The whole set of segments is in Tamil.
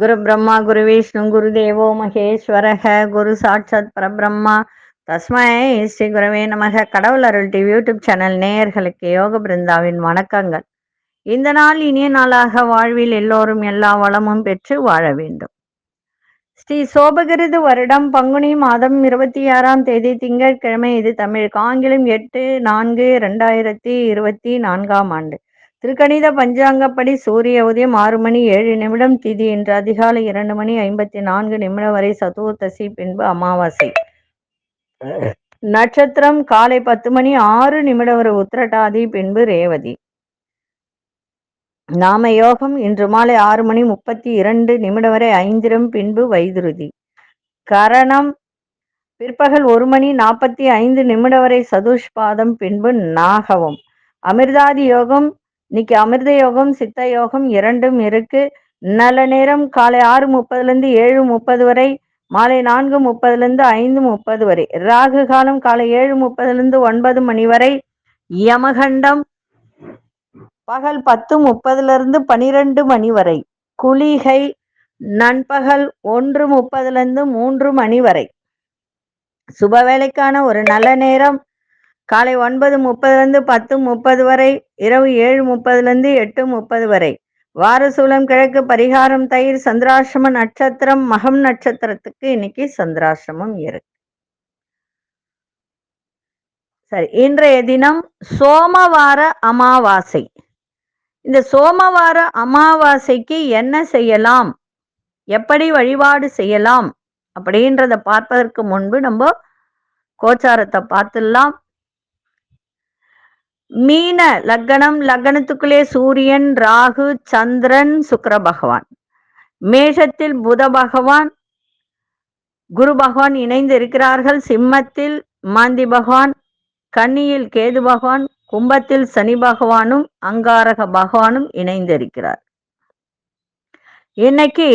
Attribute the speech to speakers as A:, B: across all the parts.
A: குரு பிரம்மா குரு விஷ்ணு குரு தேவோ மகேஸ்வரக குரு சாட்சாத் பரபிரம்மா தஸ்மை ஸ்ரீ குருவே நமக. கடவுள் அருள் டிவி யூடியூப் சேனல் நேயர்களுக்கு யோக பிருந்தாவின் வணக்கங்கள். இந்த நாள் இனிய நாளாக வாழ்வில் எல்லோரும் எல்லா வளமும் பெற்று வாழ வேண்டும். ஸ்ரீ சோபகிருது வருடம் பங்குனி மாதம் 26ஆம் தேதி திங்கட்கிழமை. இது தமிழுக்கு. ஆங்கிலம் 8/4/2024ஆம் ஆண்டு. திருக்கணித பஞ்சாங்கப்படி சூரிய உதயம் 6:07 திதி இன்று அதிகாலை 2:54 வரை சதுர்த்தசி, பின்பு அமாவாசை. நட்சத்திரம் காலை 10:06 வரை உத்திரட்டாதி, பின்பு ரேவதி. நாம யோகம் இன்று மாலை 6:32 வரை ஐந்திரம், பின்பு வைதுருதி. கரணம் பிற்பகல் 1:45 வரை சதுஷ்பாதம், பின்பு நாகவம். அமிர்தாதி யோகம் இன்னைக்கு அமிர்த யோகம் சித்த யோகம் இரண்டும் இருக்கு. நல்ல நேரம் காலை 6:30 7:30 வரை, மாலை 4:30 5:30 வரை. ராகு காலம் காலை 7:30 9 வரை. யமகண்டம் பகல் 10:30 12 வரை. குளிகை நண்பகல் 1:30 3 வரை. சுபவேளைக்கான ஒரு நல்ல நேரம் காலை 9:30 10:30 வரை, இரவு 7:30 8:30 வரை. வாரசூலம் கிழக்கு. பரிகாரம் தயிர். சந்திராசிரம நட்சத்திரம் மகம் நட்சத்திரத்துக்கு இன்னைக்கு சந்திராசிரமம் இருக்கு. சரி, இன்றைய தினம் சோமவார அமாவாசை. இந்த சோமவார அமாவாசைக்கு என்ன செய்யலாம், எப்படி வழிபாடு செய்யலாம் அப்படின்றத பார்ப்பதற்கு முன்பு நம்ம கோச்சாரத்தை பார்த்துடலாம். மீன லக்னம், லக்னத்துக்குள்ளே சூரியன், ராகு, சந்திரன், சுக்கிர பகவான். மேஷத்தில் புத பகவான், குரு பகவான் இணைந்து இருக்கிறார்கள். சிம்மத்தில் மாந்தி பகவான், கன்னியில் கேது பகவான், கும்பத்தில் சனி பகவானும் அங்காரக பகவானும் இணைந்து இருக்கிறார். இன்னைக்கு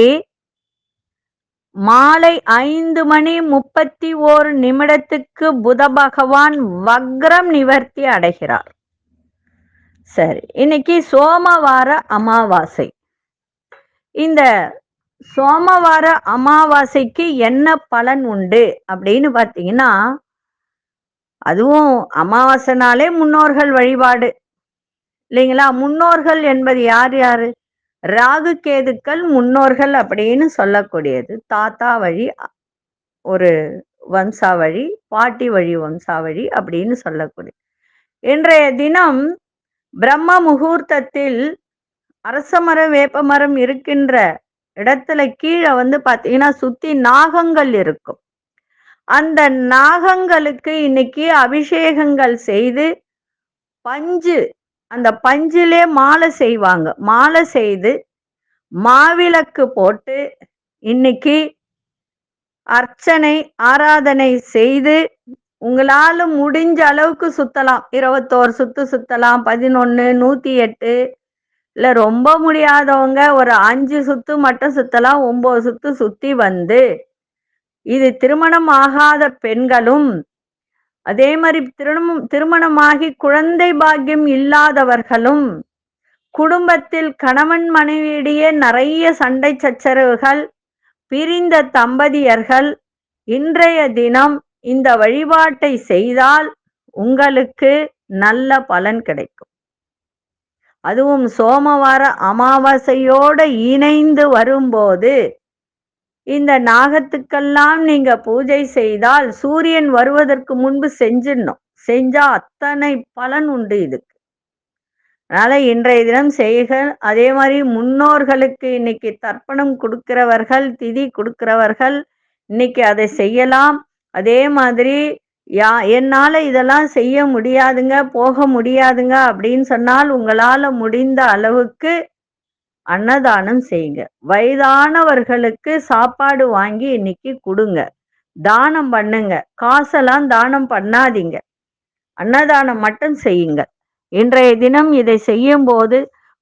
A: மாலை 5:31 புத பகவான் வக்ரம் நிவர்த்தி அடைகிறார். சரி, இன்னைக்கு சோமவார அமாவாசை. இந்த சோமவார அமாவாசைக்கு என்ன பலன் உண்டு அப்படின்னு பார்த்தீங்கன்னா, அதுவும் அமாவாசைனாலே முன்னோர்கள் வழிபாடு இல்லைங்களா? முன்னோர்கள் என்பது யார் யாரு? ராகு கேதுக்கள் முன்னோர்கள் அப்படின்னு சொல்லக்கூடியது. தாத்தா வழி ஒரு வம்சாவழி, பாட்டி வழி வம்சாவழி அப்படின்னு சொல்லக்கூடிய. இன்றைய தினம் பிரம்ம முகூர்த்தத்தில் அரசமரம் வேப்பமரம் இருக்கின்ற இடத்துல கீழே பார்த்தீங்கன்னா சுத்தி நாகங்கள் இருக்கும். அந்த நாகங்களுக்கு இன்னைக்கு அபிஷேகங்கள் செய்து பஞ்சு, அந்த பஞ்சிலே மாலை செய்வாங்க. மாலை செய்து மாவிளக்கு போட்டு இன்னைக்கு அர்ச்சனை ஆராதனை செய்து உங்களால முடிஞ்ச அளவுக்கு சுத்தலாம். 21 சுத்து சுத்தலாம், 11 108, இல்லை ரொம்ப முடியாதவங்க ஒரு 5 சுத்து மட்டும் சுத்தலாம். 9 சுத்து சுத்தி வந்து, இது திருமணம் ஆகாத பெண்களும் அதே மாதிரி திருமணமாகி குழந்தை பாக்கியம் இல்லாதவர்களும், குடும்பத்தில் கணவன் மனைவியிடையே நிறைய சண்டை சச்சரவுகள், பிரிந்த தம்பதியர்கள் இன்றைய தினம் இந்த வழிபாட்டை செய்தால் உங்களுக்கு நல்ல பலன் கிடைக்கும். அதுவும் சோமவார அமாவாசையோடு இணைந்து வரும்போது இந்த நாகத்துக்கெல்லாம் நீங்க பூஜை செய்தால் சூரியன் வருவதற்கு முன்பு செஞ்சிடணும். செஞ்சா அத்தனை பலன் உண்டு இதுக்கு. அதனால இன்றைய தினம் செய்க. அதே மாதிரி முன்னோர்களுக்கு இன்னைக்கு தர்ப்பணம் கொடுக்கிறவர்கள், திதி கொடுக்கிறவர்கள் இன்னைக்கு அதை செய்யலாம். அதே மாதிரி என்னால இதெல்லாம் செய்ய முடியாதுங்க, போக முடியாதுங்க அப்படின்னு சொன்னால் உங்களால முடிந்த அளவுக்கு அன்னதானம் செய்யுங்க. வயதானவர்களுக்கு சாப்பாடு வாங்கி இன்னைக்கு கொடுங்க, தானம் பண்ணுங்க. காசெல்லாம் தானம் பண்ணாதீங்க, அன்னதானம் மட்டும் செய்யுங்க. இன்றைய தினம் இதை செய்யும் போது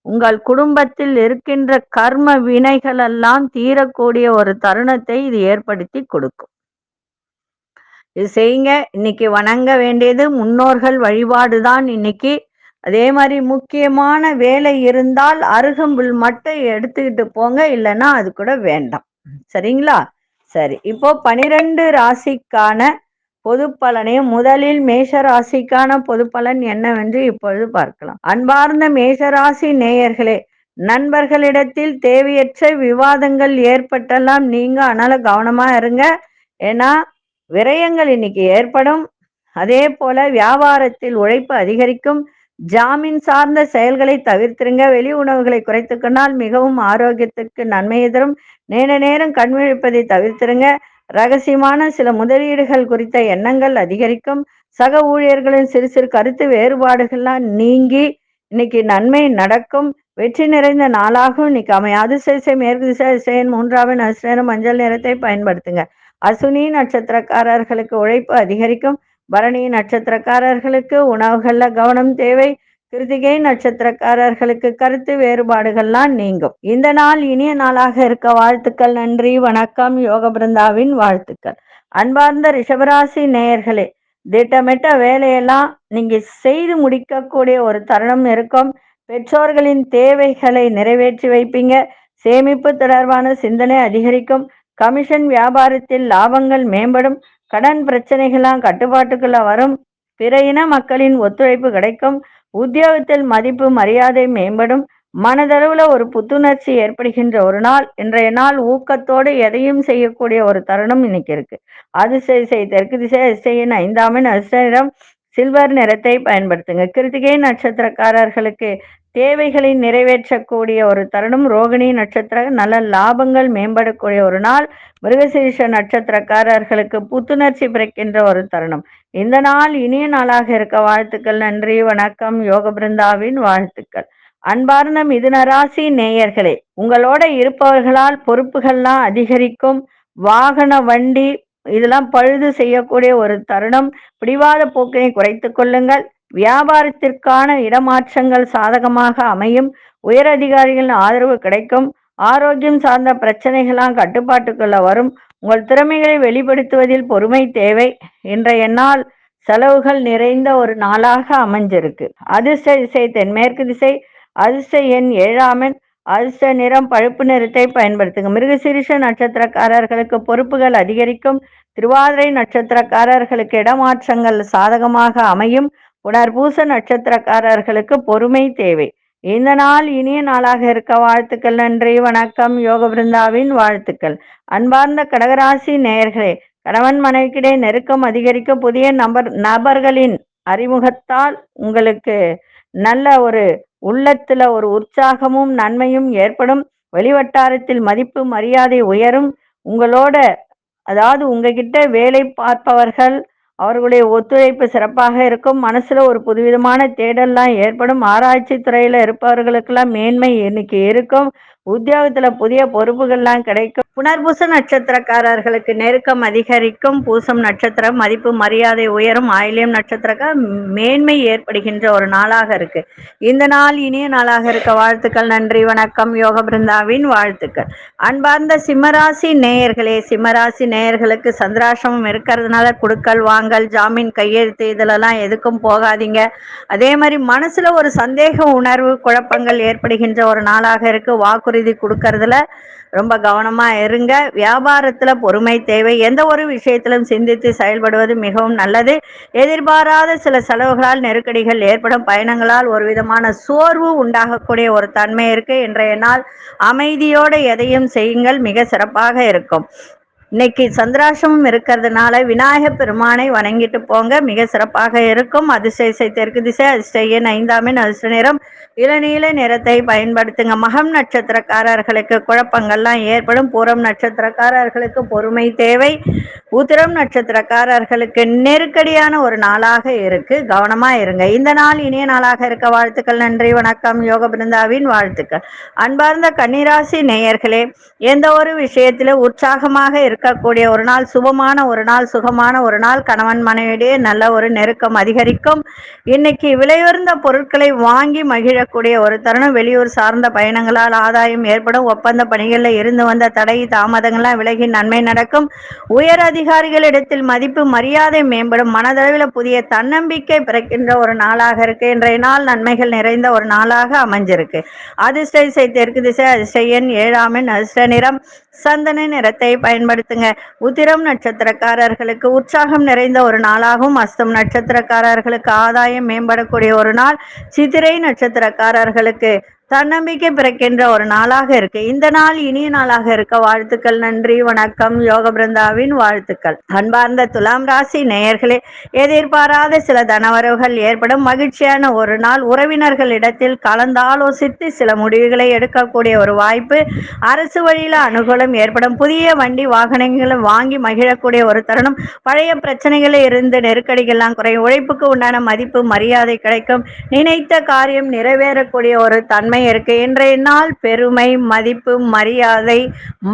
A: உங்கள் குடும்பத்தில் இருக்கின்ற கர்ம வினைகள் எல்லாம் தீரக்கூடிய ஒரு தருணத்தை இது ஏற்படுத்தி கொடுக்கும். இது செய்யுங்க. இன்னைக்கு வணங்க வேண்டியது முன்னோர்கள் வழிபாடுதான். இன்னைக்கு அதே மாதிரி முக்கியமான வேலை இருந்தால் அருகம்புல் மட்டும் எடுத்துக்கிட்டு போங்க, இல்லைன்னா அது கூட வேண்டாம். சரிங்களா? சரி, இப்போ 12 ராசிக்கான பொது பலனையும் முதலில் மேஷ ராசிக்கான பொது பலன் என்னவென்று இப்பொழுது பார்க்கலாம். அன்பார்ந்த மேஷராசி நேயர்களே, நண்பர்களிடத்தில் தேவையற்ற விவாதங்கள் ஏற்பட்டெல்லாம் நீங்க அதனால கவனமா இருங்க. ஏன்னா விரயங்கள் இன்னைக்கு ஏற்படும். அதே போல வியாபாரத்தில் உழைப்பு அதிகரிக்கும். ஜாமீன் சார்ந்த செயல்களை தவிர்த்திருங்க. வெளி உணவுகளை குறைத்துக்கொண்டால் மிகவும் ஆரோக்கியத்துக்கு நன்மையை தரும். நேர நேரம் கண் விழிப்பதை தவிர்த்திருங்க. ரகசியமான சில முதலீடுகள் குறித்த எண்ணங்கள் அதிகரிக்கும். சக ஊழியர்களின் சிறு சிறு கருத்து வேறுபாடுகள்லாம் நீங்கி இன்னைக்கு நன்மை நடக்கும். வெற்றி நிறைந்த நாளாகவும் இன்னைக்கு அமையும். அதிர்ஷ்ட மேற்கு திசை அதிசயன் 3வது அதிர்ஷ்டம் மஞ்சள் நிறத்தை பயன்படுத்துங்க. அசுனி நட்சத்திரக்காரர்களுக்கு உழைப்பு அதிகரிக்கும். பரணி நட்சத்திரக்காரர்களுக்கு உணவுகள்ல கவனம் தேவை. கிருத்திகை நட்சத்திரக்காரர்களுக்கு கருத்து வேறுபாடுகள்லாம் நீங்கும். இந்த நாள் இனிய நாளாக இருக்க வாழ்த்துக்கள். நன்றி, வணக்கம். யோக பிருந்தாவின் வாழ்த்துக்கள். அன்பார்ந்த ரிஷபராசி நேயர்களே, திட்டமிட்ட வேலையெல்லாம் நீங்க செய்து முடிக்கக்கூடிய ஒரு தருணம் இருக்கும். பெற்றோர்களின் தேவைகளை நிறைவேற்றி வைப்பீங்க. சேமிப்பு தொடர்பான சிந்தனை அதிகரிக்கும். கமிஷன் வியாபாரத்தில் லாபங்கள் மேம்படும். கடன் பிரச்சனைகள்லாம் கட்டுப்பாட்டுக்குள்ள வரும். பிற இன மக்களின் ஒத்துழைப்பு கிடைக்கும். உத்தியோகத்தில் மதிப்பு மரியாதை மேம்படும். மனதளவுல ஒரு புத்துணர்ச்சி ஏற்படுகின்ற ஒரு நாள். இன்றைய நாள் ஊக்கத்தோடு எதையும் செய்யக்கூடிய ஒரு தருணம் இன்னைக்கு இருக்கு. அதிசய தெற்கு திசை அதிசயின் 5ஆம் அதிர்ஷ்ட நிறம் சில்வர் நிறத்தை பயன்படுத்துங்க. கிருத்திகை நட்சத்திரக்காரர்களுக்கு தேவைகளை நிறைவேற்றக்கூடிய ஒரு தருணம். ரோகிணி நட்சத்திரம் நல்ல லாபங்கள் மேம்படக்கூடிய ஒரு நாள். மிருகசீரிஷ நட்சத்திரக்காரர்களுக்கு புத்துணர்ச்சி பிறக்கின்ற ஒரு தருணம். இந்த நாள் இனிய நாளாக இருக்க வாழ்த்துக்கள். நன்றி, வணக்கம். யோக பிருந்தாவின் வாழ்த்துக்கள். அன்பார்ந்த மிதுனராசி நேயர்களே, உங்களோட இருப்பவர்களால் பொறுப்புகள்லாம் அதிகரிக்கும். வாகன வண்டி இதெல்லாம் பழுது செய்யக்கூடிய ஒரு தருணம். பிடிவாத போக்கினை குறைத்து கொள்ளுங்கள். வியாபாரத்திற்கான இடமாற்றங்கள் சாதகமாக அமையும். உயர் அதிகாரிகளின் ஆதரவு கிடைக்கும். ஆரோக்கியம் சார்ந்த பிரச்சனைகளாம் கட்டுப்பாட்டுக்குள்ள வரும். உங்கள் திறமைகளை வெளிப்படுத்துவதில் பொறுமை தேவை. இன்றைய நாள் செலவுகள் நிறைந்த ஒரு நாளாக அமைஞ்சிருக்கு. அதிர்ஷ்ட திசை தென்மேற்கு திசை. அதிர்ஷ்ட எண் 7ஆம் எண். அதிர்ஷ்ட நிறம் பழுப்பு நிறத்தை பயன்படுத்துங்க. மிருகசீரிஷ நட்சத்திரக்காரர்களுக்கு பொறுப்புகள் அதிகரிக்கும். திருவாதிரை நட்சத்திரக்காரர்களுக்கு இடமாற்றங்கள் சாதகமாக அமையும். புனர்பூச நட்சத்திரக்காரர்களுக்கு பொறுமை தேவை. இந்த நாள் இனிய நாளாக இருக்க வாழ்த்துக்கள். நன்றி, வணக்கம். யோக பிருந்தாவின் வாழ்த்துக்கள். அன்பார்ந்த கடகராசி நேயர்களே, கணவன் மனைவிக்கிடையே நெருக்கம் அதிகரிக்க. புதிய நபர்களின் அறிமுகத்தால் உங்களுக்கு நல்ல ஒரு உள்ளத்துல ஒரு உற்சாகமும் நன்மையும் ஏற்படும். வெளிவட்டாரத்தில் மதிப்பு மரியாதை உயரும். உங்களோட அதாவது உங்ககிட்ட வேலை பார்ப்பவர்கள் அவர்களுடைய ஒத்துழைப்பு சிறப்பாக இருக்கும். மனசுல ஒரு புதுவிதமான தேடல்லாம் ஏற்படும். ஆராய்ச்சி துறையில இருப்பவர்களுக்கெல்லாம் மேன்மை இன்னைக்கு இருக்கும். உத்தியோகத்துல புதிய பொறுப்புகள்லாம் கிடைக்கும். புனர்பூச நட்சத்திரக்காரர்களுக்கு நெருக்கம் அதிகரிக்கும். பூசம் நட்சத்திரம் மதிப்பு மரியாதை உயரும். ஆயில்யம் நட்சத்திரக்க மேன்மை ஏற்படுகின்ற ஒரு நாளாக இருக்கு. இந்த நாள் இனிய நாளாக இருக்க வாழ்த்துக்கள். நன்றி, வணக்கம். யோக பிருந்தாவின் வாழ்த்துக்கள். அன்பார்ந்த சிம்மராசி நேயர்களே, சிம்மராசி நேயர்களுக்கு சந்திராசிரமம் இருக்கிறதுனால குடுக்கல் வாங்கல் ஜாமீன் கையெழுத்து இதிலெல்லாம் எதுக்கும் போகாதீங்க. அதே மாதிரி மனசுல ஒரு சந்தேக உணர்வு குழப்பங்கள் ஏற்படுகின்ற ஒரு நாளாக இருக்கு. வாக்குறுதி கொடுக்கறதுல ரொம்ப கவனமா இருங்க. வியாபாரத்துல பொறுமை தேவை. எந்த ஒரு விஷயத்திலும் சிந்தித்து செயல்படுவது மிகவும் நல்லது. எதிர்பாராத சில செலவுகளால் நெருக்கடிகள் ஏற்படும். பயணங்களால் ஒரு விதமான சோர்வு உண்டாகக்கூடிய ஒரு தன்மை இருக்கு. இன்றைய நாள் அமைதியோடு எதையும் செய்யுங்கள், மிக சிறப்பாக இருக்கும். இன்னைக்கு சந்திராசிரமம் இருக்கிறதுனால விநாயகர் பெருமானை வணங்கிட்டு போங்க, மிக சிறப்பாக இருக்கும். அதிர்ஷ்ட தெற்கு திசை. அதிர்ஷ்ட எண் 5ஆம் எண். அதிர்ஷ்ட நிறம் இளநீல நிறத்தை பயன்படுத்துங்க. மகம் நட்சத்திரக்காரர்களுக்கு குழப்பங்கள்லாம் ஏற்படும். பூரம் நட்சத்திரக்காரர்களுக்கு பொறுமை தேவை. உத்திரம் நட்சத்திரக்காரர்களுக்கு நெருக்கடியான ஒரு நாளாக இருக்கு, கவனமா இருங்க. இந்த நாள் இனிய நாளாக இருக்க வாழ்த்துக்கள். நன்றி, வணக்கம். யோக பிருந்தாவின் வாழ்த்துக்கள். அன்பார்ந்த கன்னிராசி நேயர்களே, எந்த ஒரு விஷயத்தில உற்சாகமாக இருக்கக்கூடிய ஒரு நாள், சுபமான ஒரு நாள், சுகமான ஒரு நாள், கணவன் மனைவியிடையே நல்ல ஒரு நெருக்கம் அதிகரிக்கும். இன்னைக்கு விலையுயர்ந்த பொருட்களை வாங்கி மகிழக்கூடிய ஒரு தருணம். வெளியூர் சார்ந்த பயணங்களால் ஆதாயம் ஏற்படும். ஒப்பந்த பணிகளில் இருந்து வந்த தடை தாமதங்கள்லாம் விலகி நன்மை நடக்கும். உயர் அதிகாரிகளிடத்தில் மதிப்பு மரியாதை மேம்படும். மனதளவில் புதிய தன்னம்பிக்கை பிறக்கின்ற ஒரு நாளாக இருக்கு. இன்றைய நாள் நன்மைகள் நிறைந்த ஒரு நாளாக அமைஞ்சிருக்கு. அதிர்ஷ்ட திசை தெற்கு திசை, அதிர்ஷ்ட எண் 7 அதிர்ஷ்ட நிறம் சந்தன நிறத்தை பயன்படுத்துங்க. உத்திரம் நட்சத்திரக்காரர்களுக்கு உற்சாகம் நிறைந்த ஒரு நாளாகவும், அஸ்தம் நட்சத்திரக்காரர்களுக்கு ஆதாயம் மேம்படக்கூடிய ஒரு நாள், சித்திரை நட்சத்திரக்காரர்களுக்கு தன்னம்பிக்கை பிறக்கின்ற ஒரு நாளாக இருக்கு. இந்த நாள் இனிய நாளாக இருக்க வாழ்த்துக்கள். நன்றி, வணக்கம். யோக பிருந்தாவின் வாழ்த்துக்கள். அன்பார்ந்த துலாம் ராசி நேயர்களே, எதிர்பாராத சில தனவரவுகள் ஏற்படும். மகிழ்ச்சியான ஒரு நாள். உறவினர்களிடத்தில் கலந்தாலோசித்து சில முடிவுகளை எடுக்கக்கூடிய ஒரு வாய்ப்பு. அரசு வழியில அனுகூலம் ஏற்படும். புதிய வண்டி வாகனங்களை வாங்கி மகிழக்கூடிய ஒரு தருணம். பழைய பிரச்சனைகளில் இருந்து நெருக்கடிகள்லாம் குறையும். உழைப்புக்கு உண்டான மதிப்பு மரியாதை கிடைக்கும். நினைத்த காரியம் நிறைவேறக்கூடிய ஒரு தன்மை இருக்கு. இன்றைய நாள் பெருமை, மதிப்பு, மரியாதை,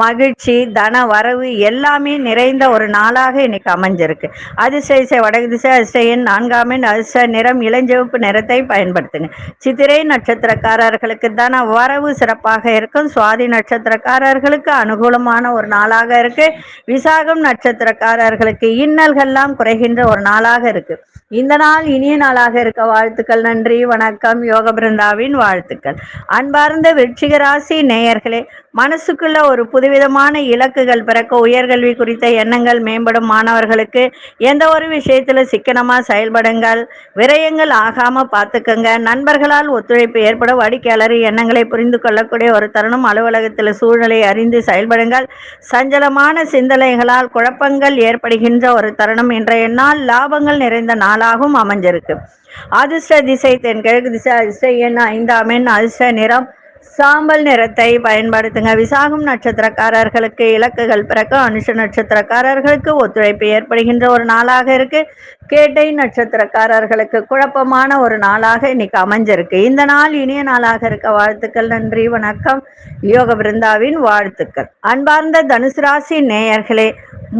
A: மகிழ்ச்சி, தன வரவு எல்லாமே நிறைந்த ஒரு நாளாக இன்னைக்கு அமைஞ்சிருக்கு. அதிர்ஷ்ட திசை வடக்கு திசை, அதிர்ஷ்ட எண் 4 அதிர்ஷ்ட நிறம் இளஞ்சிவப்பு நிறத்தை பயன்படுத்துங்க. சித்திரை நட்சத்திரக்காரர்களுக்கு தன வரவு சிறப்பாக இருக்கும். சுவாதி நட்சத்திரக்காரர்களுக்கு அனுகூலமான ஒரு நாளாக இருக்கு. விசாகம் நட்சத்திரக்காரர்களுக்கு இன்னல்கள்லாம் குறைகின்ற ஒரு நாளாக இருக்கு. இந்த நாள் இனிய நாளாக இருக்க வாழ்த்துக்கள். நன்றி, வணக்கம். யோக பிருந்தாவின் வாழ்த்துக்கள். அன்பார்ந்த விருச்சிக ராசி நேயர்களே, மனசுக்குள்ள ஒரு புதுவிதமான இலக்குகள் பிறக்க, உயர்கல்வி குறித்த எண்ணங்கள் மேம்படும். மாணவர்களுக்கு எந்த ஒரு விஷயத்துல சிக்கனமா செயல்படுங்கள். விரயங்கள் ஆகாம பார்த்துக்கங்க. நண்பர்களால் ஒத்துழைப்பு ஏற்பட வாடிக்கையாளர் எண்ணங்களை புரிந்து கொள்ளக்கூடிய ஒரு தருணம். அலுவலகத்தில் சூழ்நிலை அறிந்து செயல்படுங்கள். சஞ்சலமான சிந்தனைகளால் குழப்பங்கள் ஏற்படுகின்ற ஒரு தருணம். இன்றைய நாள் லாபங்கள் நிறைந்த நாளாகவும் அமைஞ்சிருக்கு. அதிர்ஷ்ட திசை தென்கிழக்கு திசை, அதிர்ஷ்ட எண் 5 அதிர்ஷ்ட நிறம் சாம்பல் நிறத்தை பயன்படுத்துங்க. விசாகம் நட்சத்திரக்காரர்களுக்கு இலக்குகள் பிறக்க, அனுஷ நட்சத்திரக்காரர்களுக்கு ஒத்துழைப்பு ஏற்படுகின்ற ஒரு நாளாக இருக்கு. கேட்டை நட்சத்திரக்காரர்களுக்கு குழப்பமான ஒரு நாளாக இன்னைக்கு அமைஞ்சிருக்கு. இந்த நாள் இனிய நாளாக இருக்க வாழ்த்துக்கள். நன்றி, வணக்கம். யோக பிருந்தாவின் வாழ்த்துக்கள். அன்பார்ந்த தனுசு ராசி நேயர்களே,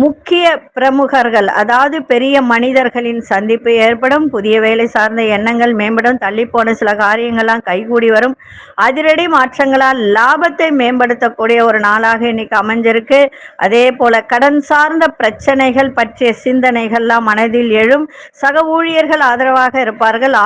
A: முக்கிய பிரமுகர்கள் அதாவது பெரிய மனிதர்களின் சந்திப்பு ஏற்படும். புதிய வேலை சார்ந்த எண்ணங்கள் மேம்படும். தள்ளி போன சில காரியங்கள்லாம் கைகூடி வரும். அதிரடி மாற்றங்களால் லாபத்தை மேம்படுத்தக்கூடிய ஒரு நாளாக இன்னைக்கு அமைஞ்சிருக்கு. அதே போல கடன் சார்ந்த பிரச்சனைகள் பற்றிய சிந்தனைகள்லாம் மனதில் எழும். சக ஊழியர்கள் ஆதரவாக இருப்பார்கள்.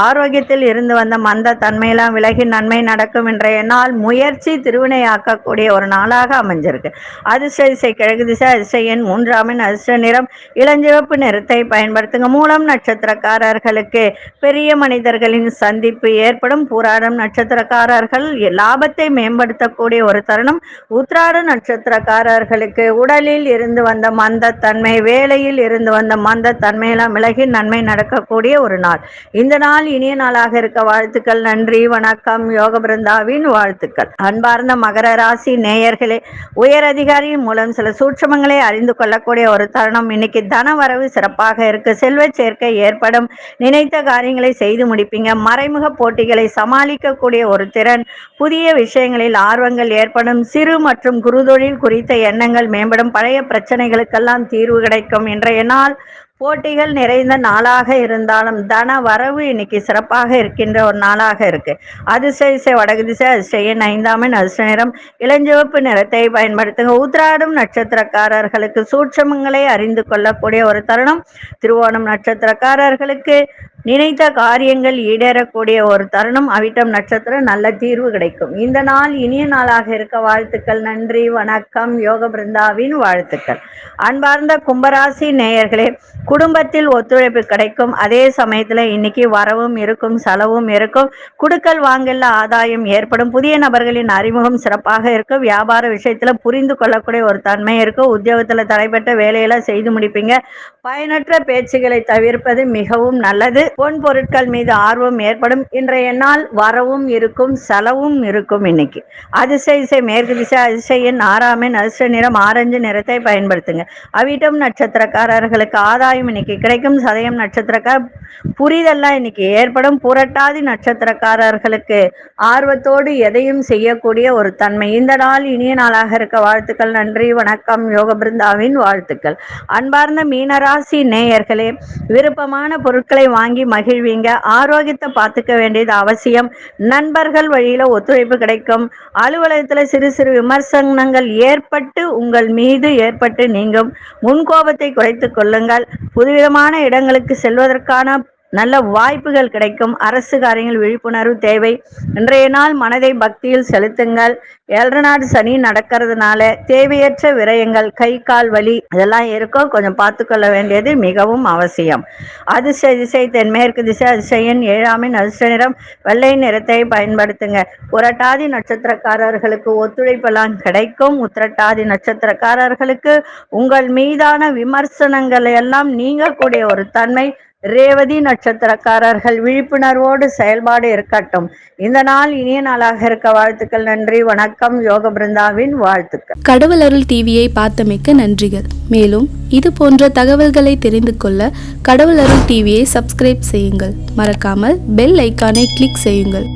A: ஆரோக்கியத்தில் இருந்து வந்த மந்த தன்மையெல்லாம் விலகி நன்மை நடக்கும். இன்றைய நாள் முயற்சி திருவினையாக்கக்கூடிய ஒரு நாளாக அமைஞ்சிருக்கு. அதிர்ஷ்ட திசை கிழக்கு திசை, அதிர்ஷ்ட எண் 3 அதிர்ஷ்ட நிறம் இளஞ்சிவப்பு நிறத்தை பயன்படுத்துங்க. மூலம் நட்சத்திரக்காரர்களுக்கு பெரிய மனிதர்களின் சந்திப்பு ஏற்படும். பூராடம் நட்சத்திரக்காரர்கள் லாபத்தை மேம்படுத்தக்கூடிய ஒரு தருணம். உத்திராட நட்சத்திரக்காரர்களுக்கு உடலில் இருந்து வந்த மந்த தன்மை, வேலையில் இருந்து வந்த மந்த தன்மையெல்லாம் விலகி நன்மை நடக்கக்கூடிய ஒரு நாள். இந்த நாள் இனிய நாளாக இருக்க வாழ்த்துக்கள். நன்றி, வணக்கம். யோக பிருந்தாவின் வாழ்த்துக்கள். அன்பார்ந்த மகர ராசி நேயர்களே, உயர் அதிகாரியின் மூலம் சில சூட்சமங்களை அறிந்து கொள்ளக்கூடிய ஒரு தருணம். இன்னைக்கு தன வரவு சிறப்பாக இருக்கு. செல்வ சேர்க்கை ஏற்படும். நினைத்த காரியங்களை செய்து முடிப்பீங்க. மறைமுக போட்டிகளை சமாளிக்கக்கூடிய ஒரு திறன். புதிய விஷயங்களில் ஆர்வங்கள் ஏற்படும். சிறு மற்றும் குறுதொழில் குறித்த எண்ணங்கள் மேம்படும். பழைய பிரச்சனைகளுக்கெல்லாம் தீர்வு கிடைக்கும். இன்றைய நாள் போட்டிகள் நிறைந்த நாளாக இருந்தாலும் தன வரவு இன்னைக்கு சிறப்பாக இருக்கின்ற ஒரு நாளாக இருக்கு. அதிர்ஷ்ட திசை வடக்கு திசை, அதிர்ஷ்ட எண் 5 அதிர்ஷ்ட நிறம் இளஞ்சிவப்பு நிறத்தை பயன்படுத்துங்க. உத்திராடம் நட்சத்திரக்காரர்களுக்கு சூட்சமங்களை அறிந்து கொள்ளக்கூடிய ஒரு தருணம். திருவோணம் நட்சத்திரக்காரர்களுக்கு நினைத்த காரியங்கள் ஈடேறக்கூடிய ஒரு தருணம். அவிட்டம் நட்சத்திரம் நல்ல தீர்வு கிடைக்கும். இந்த நாள் இனிய நாளாக இருக்க வாழ்த்துக்கள். நன்றி, வணக்கம். யோக பிருந்தாவின் வாழ்த்துக்கள். அன்பார்ந்த கும்பராசி நேயர்களே, குடும்பத்தில் ஒத்துழைப்பு கிடைக்கும். அதே சமயத்துல இன்னைக்கு வரவும் இருக்கும், செலவும் இருக்கும். குடுக்கல் வாங்கல ஆதாயம் ஏற்படும். புதிய நபர்களின் அறிமுகம் சிறப்பாக இருக்கும். வியாபார விஷயத்துல புரிந்து கொள்ளக்கூடிய ஒரு தன்மை இருக்கும். உத்தியோகத்துல தடைப்பட்ட வேலையெல்லாம் செய்து முடிப்பீங்க. பயனற்ற பேச்சுகளை தவிர்ப்பது மிகவும் நல்லது. பொன் பொருட்கள் மீது ஆர்வம் ஏற்படும். இன்றைய நாள் வரவும் இருக்கும், செலவும் இருக்கும். இன்னைக்கு அதிசய மேற்கு திசை, அதிசய ஆறாமின் அதிர்ஷ்ட நிறம் ஆரஞ்சு நிறத்தை பயன்படுத்துங்க. அவிட்டம் நட்சத்திரக்காரர்களுக்கு ஆதாயம் இன்னைக்கு கிடைக்கும். சதயம் நட்சத்திரக்கார புரிதெல்லாம் இன்னைக்கு ஏற்படும். புரட்டாதி நட்சத்திரக்காரர்களுக்கு ஆர்வத்தோடு எதையும் செய்யக்கூடிய ஒரு தன்மை. இந்த நாள் இனிய நாளாக இருக்க வாழ்த்துக்கள். நன்றி, வணக்கம். யோக பிருந்தாவின் வாழ்த்துக்கள். அன்பார்ந்த மீனராசி நேயர்களே, விருப்பமான பொருட்களை வாங்கி மகிழ்வீங்க. ஆரோக்கியத்தை பார்த்துக்க வேண்டியது அவசியம். நண்பர்கள் வழியில ஒத்துழைப்பு கிடைக்கும். அலுவலகத்தில் சிறு சிறு விமர்சனங்கள் உங்கள் மீது ஏற்பட்டு நீங்கும். முன்கோபத்தை குறைத்துக் கொள்ளுங்கள். புதுவிதமான இடங்களுக்கு செல்வதற்கான நல்ல வாய்ப்புகள் கிடைக்கும். அரசு காரியங்கள் விழிப்புணர்வு தேவை. இன்றைய நாள் மனதை பக்தியில் செலுத்துங்கள். 7 நாடு சனி நடக்கிறதுனால தேவையற்ற விரயங்கள், கை கால் வலி இதெல்லாம் இருக்கும். கொஞ்சம் பார்த்துக்கொள்ள வேண்டியது மிகவும் அவசியம். அதிர்ஷ்ட திசை தென்மேற்கு திசை, அதிசயன் 7ஆமின் அதிர்ஷ்ட நிறம் வெள்ளை நிறத்தை பயன்படுத்துங்க. புரட்டாதி நட்சத்திரக்காரர்களுக்கு ஒத்துழைப்பெல்லாம் கிடைக்கும். உத்திரட்டாதி நட்சத்திரக்காரர்களுக்கு உங்கள் மீதான விமர்சனங்கள் எல்லாம் நீங்கக்கூடிய ஒரு தன்மை. ரேவதி நட்சத்திரக்காரர்கள் விழிப்புணர்வோடு செயல்பாடு இருக்கட்டும். இந்த நாள் இனிய நாளாக இருக்க வாழ்த்துக்கள். நன்றி, வணக்கம். யோக பிருந்தாவின் வாழ்த்துக்கள்.
B: கடவுள் அருள் டிவியை பார்த்தமைக்கு நன்றிகள். மேலும் இது போன்ற தகவல்களை தெரிந்து கொள்ள கடவுள் அருள் டிவியை சப்ஸ்கிரைப் செய்யுங்கள். மறக்காமல் பெல் ஐக்கானை கிளிக் செய்யுங்கள்.